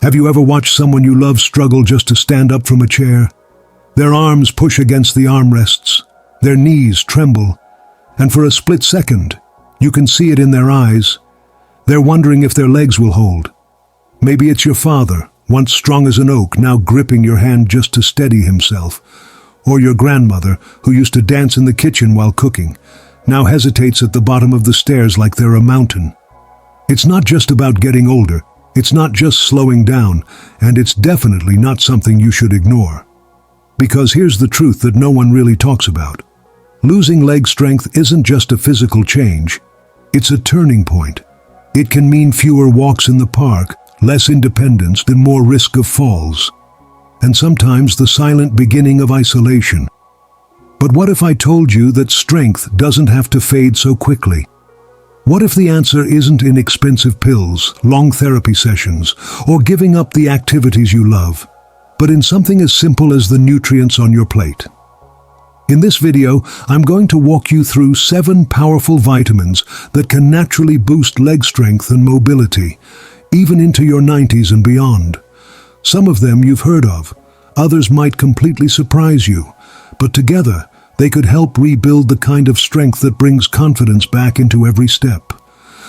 Have you ever watched someone you love struggle just to stand up from a chair? Their arms push against the armrests, their knees tremble, and for a split second, you can see it in their eyes. They're wondering if their legs will hold. Maybe it's your father, once strong as an oak, now gripping your hand just to steady himself. Or your grandmother, who used to dance in the kitchen while cooking, now hesitates at the bottom of the stairs like they're a mountain. It's not just about getting older, it's not just slowing down, and it's definitely not something you should ignore. Because here's the truth that no one really talks about. Losing leg strength isn't just a physical change, it's a turning point. It can mean fewer walks in the park, less independence, and more risk of falls. And sometimes the silent beginning of isolation. But what if I told you that strength doesn't have to fade so quickly? What if the answer isn't in expensive pills, long therapy sessions, or giving up the activities you love, but in something as simple as the nutrients on your plate? In this video, I'm going to walk you through 7 powerful vitamins that can naturally boost leg strength and mobility, even into your 90s and beyond. Some of them you've heard of, others might completely surprise you, but together they could help rebuild the kind of strength that brings confidence back into every step.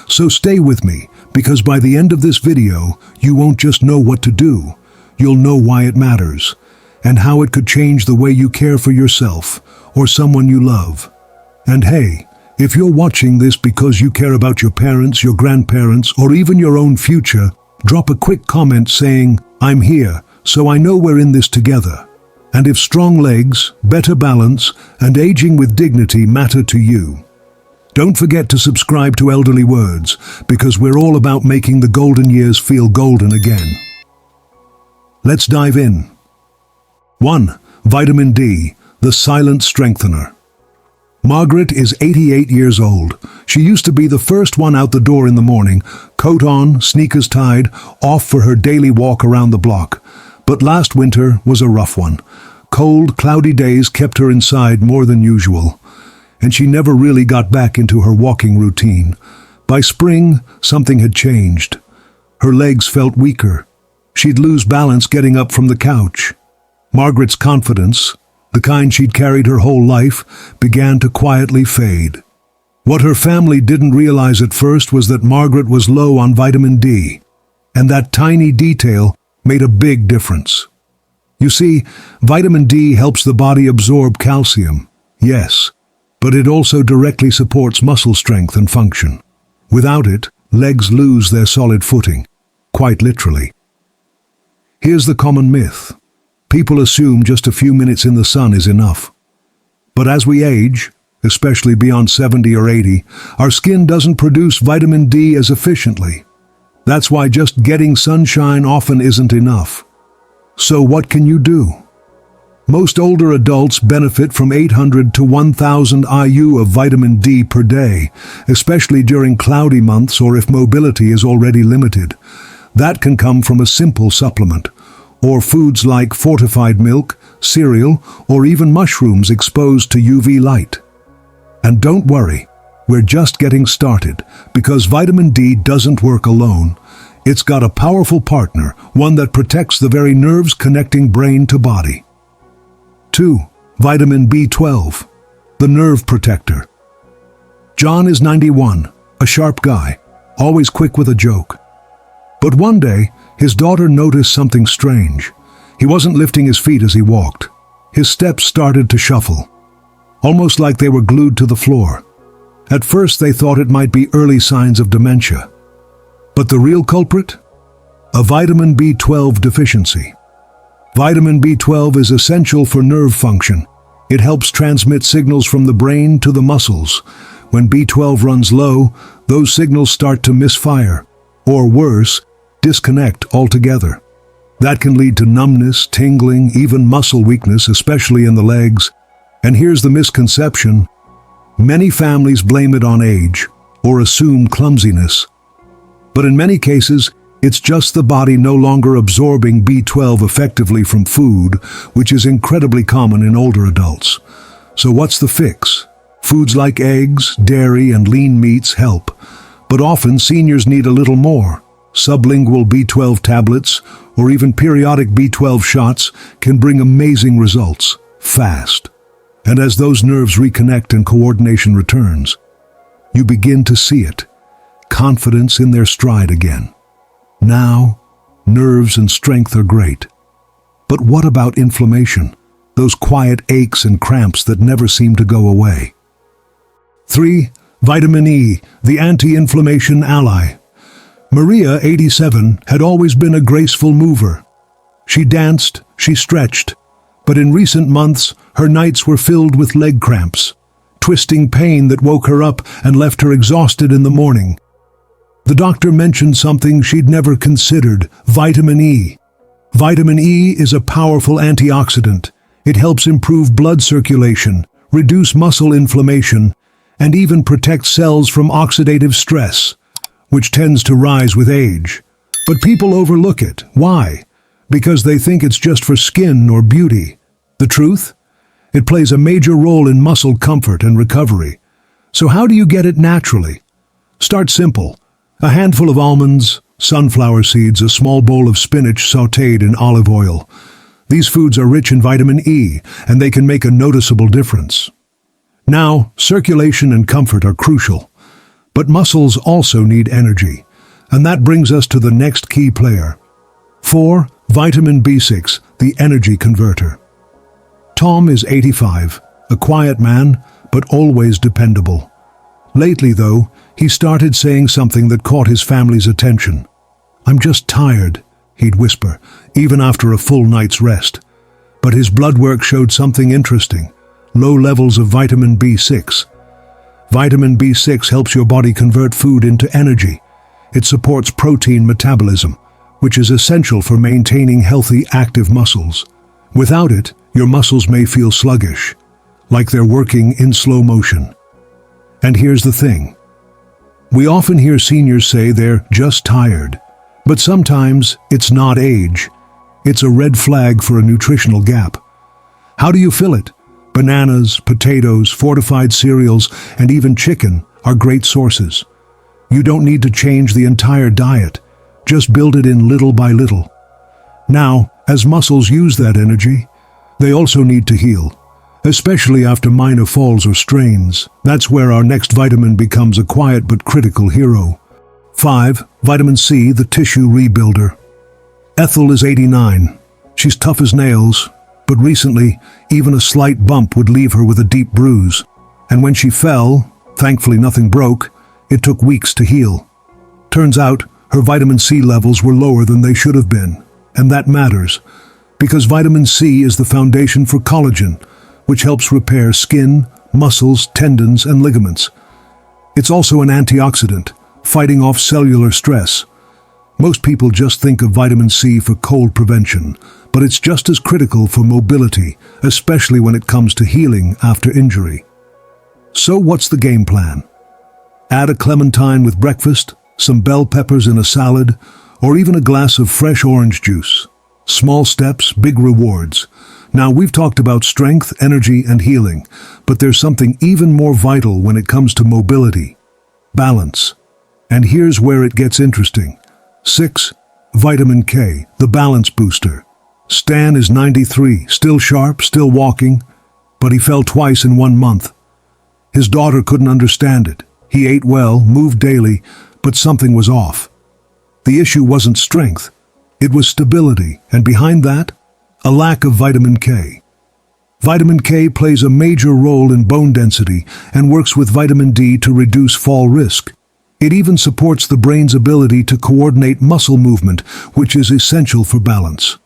So stay with me, because by the end of this video, you won't just know what to do, you'll know why it matters, and how it could change the way you care for yourself or someone you love. And hey, if you're watching this because you care about your parents, your grandparents, or even your own future, drop a quick comment saying, "I'm here, so I know we're in this together." And if strong legs, better balance, and aging with dignity matter to you, don't forget to subscribe to Elderly Words, because we're all about making the golden years feel golden again. Let's dive in. 1. Vitamin D, the silent strengthener. Margaret is 88 years old. She used to be the first one out the door in the morning, coat on, sneakers tied, off for her daily walk around the block. But last winter was a rough one. Cold, cloudy days kept her inside more than usual, and she never really got back into her walking routine. By spring, something had changed. Her legs felt weaker. She'd lose balance getting up from the couch. Margaret's confidence, the kind she'd carried her whole life, began to quietly fade. What her family didn't realize at first was that Margaret was low on vitamin D, and that tiny detail made a big difference. You see, vitamin D helps the body absorb calcium, yes, but it also directly supports muscle strength and function. Without it, legs lose their solid footing, quite literally. Here's the common myth. People assume just a few minutes in the sun is enough. But as we age, especially beyond 70 or 80, our skin doesn't produce vitamin D as efficiently. That's why just getting sunshine often isn't enough. So what can you do? Most older adults benefit from 800 to 1,000 IU of vitamin D per day, especially during cloudy months or if mobility is already limited. That can come from a simple supplement, or foods like fortified milk, cereal, or even mushrooms exposed to UV light. And don't worry, we're just getting started, because vitamin D doesn't work alone. It's got a powerful partner, one that protects the very nerves connecting brain to body. 2. Vitamin B12, the nerve protector. John is 91, a sharp guy, always quick with a joke. But one day, his daughter noticed something strange. He wasn't lifting his feet as he walked. His steps started to shuffle, almost like they were glued to the floor. At first they thought it might be early signs of dementia. But the real culprit? A vitamin B12 deficiency. Vitamin B12 is essential for nerve function. It helps transmit signals from the brain to the muscles. When B12 runs low, those signals start to misfire, or worse, disconnect altogether. That can lead to numbness, tingling, even muscle weakness, especially in the legs. And here's the misconception. Many families blame it on age, or assume clumsiness. But in many cases, it's just the body no longer absorbing B12 effectively from food, which is incredibly common in older adults. So what's the fix? Foods like eggs, dairy, and lean meats help, but often seniors need a little more. sublingual B12 tablets, or even periodic B12 shots can bring amazing results, fast. And as those nerves reconnect and coordination returns, you begin to see it, confidence in their stride again. Now, nerves and strength are great. But what about inflammation? Those quiet aches and cramps that never seem to go away. 3. Vitamin E, the anti-inflammation ally. Maria, 87, had always been a graceful mover. She danced, she stretched, but in recent months, her nights were filled with leg cramps, twisting pain that woke her up and left her exhausted in the morning. The doctor mentioned something she'd never considered: vitamin E. Vitamin E is a powerful antioxidant. It helps improve blood circulation, reduce muscle inflammation, and even protect cells from oxidative stress, which tends to rise with age. But people overlook it. Why? Because they think it's just for skin or beauty. The truth? It plays a major role in muscle comfort and recovery. So how do you get it naturally? Start simple. A handful of almonds, sunflower seeds, a small bowl of spinach sautéed in olive oil. These foods are rich in vitamin E, and they can make a noticeable difference. Now, circulation and comfort are crucial. But muscles also need energy, and that brings us to the next key player. 4. Vitamin B6, the energy converter. Tom is 85, a quiet man, but always dependable. Lately, though, he started saying something that caught his family's attention. "I'm just tired," he'd whisper, even after a full night's rest. But his blood work showed something interesting: low levels of vitamin B6. Vitamin B6 helps your body convert food into energy. It supports protein metabolism, which is essential for maintaining healthy, active muscles. Without it, your muscles may feel sluggish, like they're working in slow motion. And here's the thing. We often hear seniors say they're just tired, but sometimes it's not age. It's a red flag for a nutritional gap. How do you fill it? Bananas, potatoes, fortified cereals, and even chicken are great sources. You don't need to change the entire diet. Just build it in little by little. Now, as muscles use that energy, they also need to heal, especially after minor falls or strains. That's where our next vitamin becomes a quiet but critical hero. 5. Vitamin C, the tissue rebuilder. Ethel is 89. She's tough as nails, but recently, even a slight bump would leave her with a deep bruise. And when she fell, thankfully nothing broke, it took weeks to heal. Turns out, her vitamin C levels were lower than they should have been. And that matters, because vitamin C is the foundation for collagen, which helps repair skin, muscles, tendons, and ligaments. It's also an antioxidant, fighting off cellular stress. Most people just think of vitamin C for cold prevention, but it's just as critical for mobility, especially when it comes to healing after injury. So what's the game plan? Add a clementine with breakfast, some bell peppers in a salad, or even a glass of fresh orange juice. Small steps, big rewards. Now, we've talked about strength, energy, and healing, but there's something even more vital when it comes to mobility: balance. And here's where it gets interesting. 6. Vitamin K, the balance booster. Stan is 93, still sharp, still walking, but he fell twice in 1 month. His daughter couldn't understand it. He ate well, moved daily, but something was off. The issue wasn't strength. It was stability, and behind that, a lack of vitamin K. Vitamin K plays a major role in bone density and works with vitamin D to reduce fall risk. It even supports the brain's ability to coordinate muscle movement, which is essential for balance.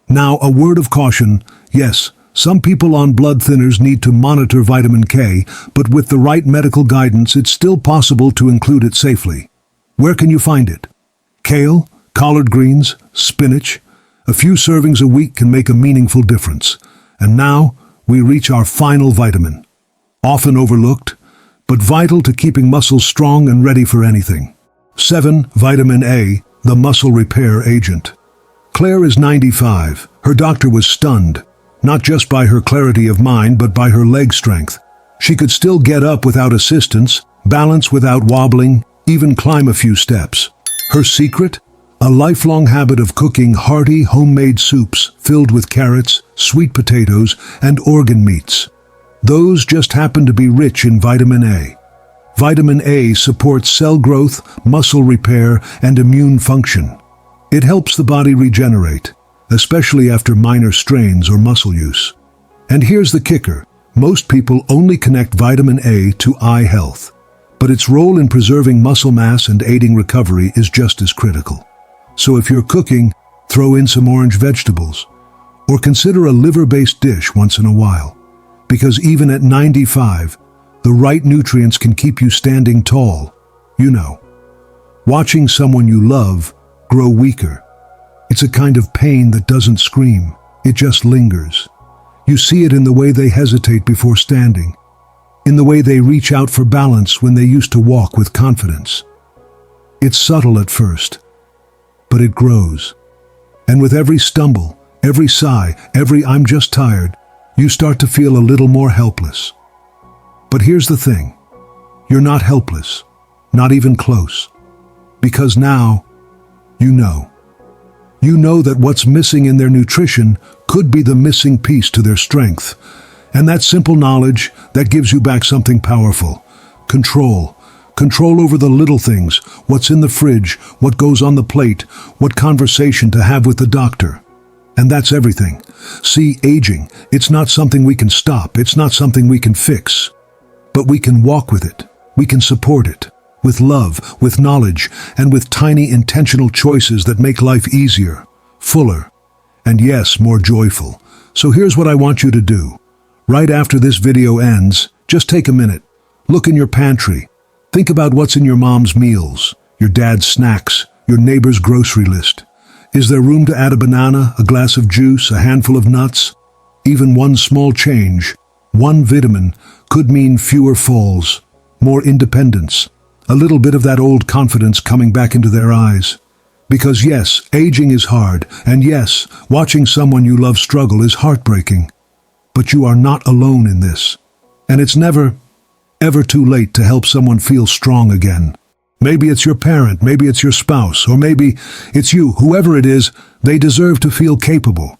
Now, a word of caution: yes, some people on blood thinners need to monitor vitamin K, but with the right medical guidance, it's still possible to include it safely. Where can you find it? Kale, collard greens, spinach. A few servings a week can make a meaningful difference. And now, we reach our final vitamin. Often overlooked, but vital to keeping muscles strong and ready for anything. 7. Vitamin A, the muscle repair agent. Claire is 95. Her doctor was stunned, not just by her clarity of mind, but by her leg strength. She could still get up without assistance, balance without wobbling, even climb a few steps. Her secret? A lifelong habit of cooking hearty homemade soups filled with carrots, sweet potatoes, and organ meats. Those just happen to be rich in vitamin A. Vitamin A supports cell growth, muscle repair, and immune function. It helps the body regenerate, especially after minor strains or muscle use. And here's the kicker. Most people only connect vitamin A to eye health, but its role in preserving muscle mass and aiding recovery is just as critical. So if you're cooking, throw in some orange vegetables, or consider a liver-based dish once in a while, because even at 95, the right nutrients can keep you standing tall. You know, watching someone you love grow weaker. It's a kind of pain that doesn't scream, it just lingers. You see it in the way they hesitate before standing, in the way they reach out for balance when they used to walk with confidence. It's subtle at first, but it grows. And with every stumble, every sigh, every "I'm just tired," you start to feel a little more helpless. But here's the thing. You're not helpless, not even close. Because now, you know. You know that what's missing in their nutrition could be the missing piece to their strength. And that simple knowledge, that gives you back something powerful. Control. Control over the little things, what's in the fridge, what goes on the plate, what conversation to have with the doctor. And that's everything. See, aging, it's not something we can stop, it's not something we can fix. But we can walk with it, we can support it, with love, with knowledge, and with tiny intentional choices that make life easier, fuller, and yes, more joyful. So here's what I want you to do. Right after this video ends, just take a minute. Look in your pantry. Think about what's in your mom's meals, your dad's snacks, your neighbor's grocery list. Is there room to add a banana, a glass of juice, a handful of nuts? Even one small change, one vitamin, could mean fewer falls, more independence, a little bit of that old confidence coming back into their eyes. Because yes, aging is hard, and yes, watching someone you love struggle is heartbreaking. But you are not alone in this. And it's never, ever too late to help someone feel strong again. Maybe it's your parent, maybe it's your spouse, or maybe it's you. Whoever it is, they deserve to feel capable,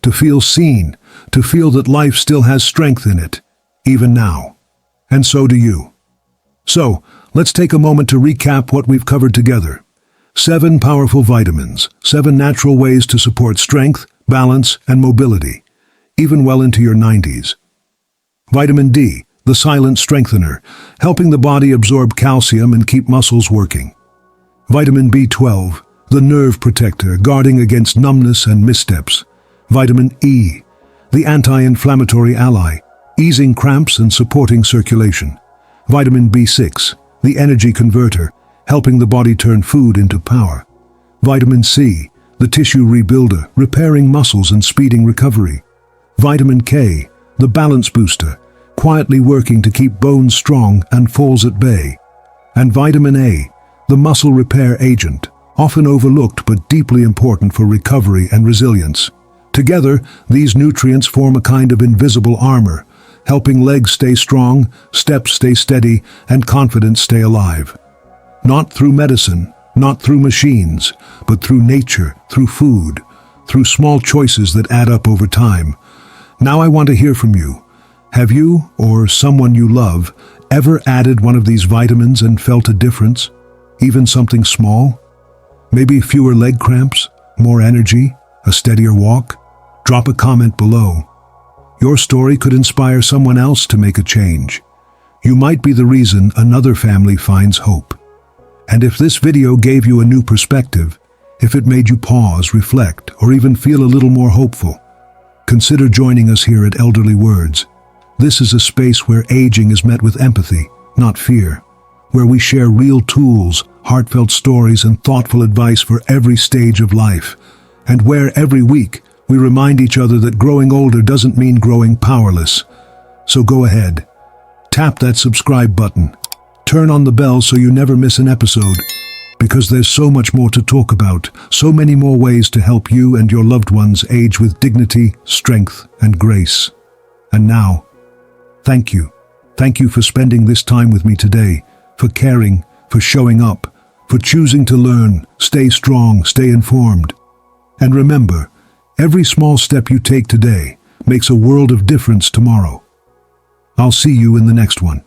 to feel seen, to feel that life still has strength in it, even now. And so do you. So, let's take a moment to recap what we've covered together. 7 powerful vitamins, 7 natural ways to support strength, balance, and mobility, even well into your 90s. Vitamin D, the silent strengthener, helping the body absorb calcium and keep muscles working. Vitamin B12, the nerve protector, guarding against numbness and missteps. Vitamin E, the anti-inflammatory ally, easing cramps and supporting circulation. Vitamin B6, the energy converter, helping the body turn food into power. Vitamin C, the tissue rebuilder, repairing muscles and speeding recovery. Vitamin K, the balance booster, quietly working to keep bones strong and falls at bay. And Vitamin A, the muscle repair agent, often overlooked but deeply important for recovery and resilience. Together, these nutrients form a kind of invisible armor, helping legs stay strong, steps stay steady, and confidence stay alive. Not through medicine, not through machines, but through nature, through food, through small choices that add up over time. Now I want to hear from you. Have you, or someone you love, ever added one of these vitamins and felt a difference? Even something small? Maybe fewer leg cramps, more energy, a steadier walk? Drop a comment below. Your story could inspire someone else to make a change. You might be the reason another family finds hope. And if this video gave you a new perspective, if it made you pause, reflect, or even feel a little more hopeful, consider joining us here at Elderly Words. This is a space where aging is met with empathy, not fear, where we share real tools, heartfelt stories, and thoughtful advice for every stage of life, and where every week we remind each other that growing older doesn't mean growing powerless. So go ahead, tap that subscribe button, turn on the bell so you never miss an episode, because there's so much more to talk about, so many more ways to help you and your loved ones age with dignity, strength, and grace. And now, thank you. Thank you for spending this time with me today, for caring, for showing up, for choosing to learn. Stay strong, stay informed. And remember, every small step you take today makes a world of difference tomorrow. I'll see you in the next one.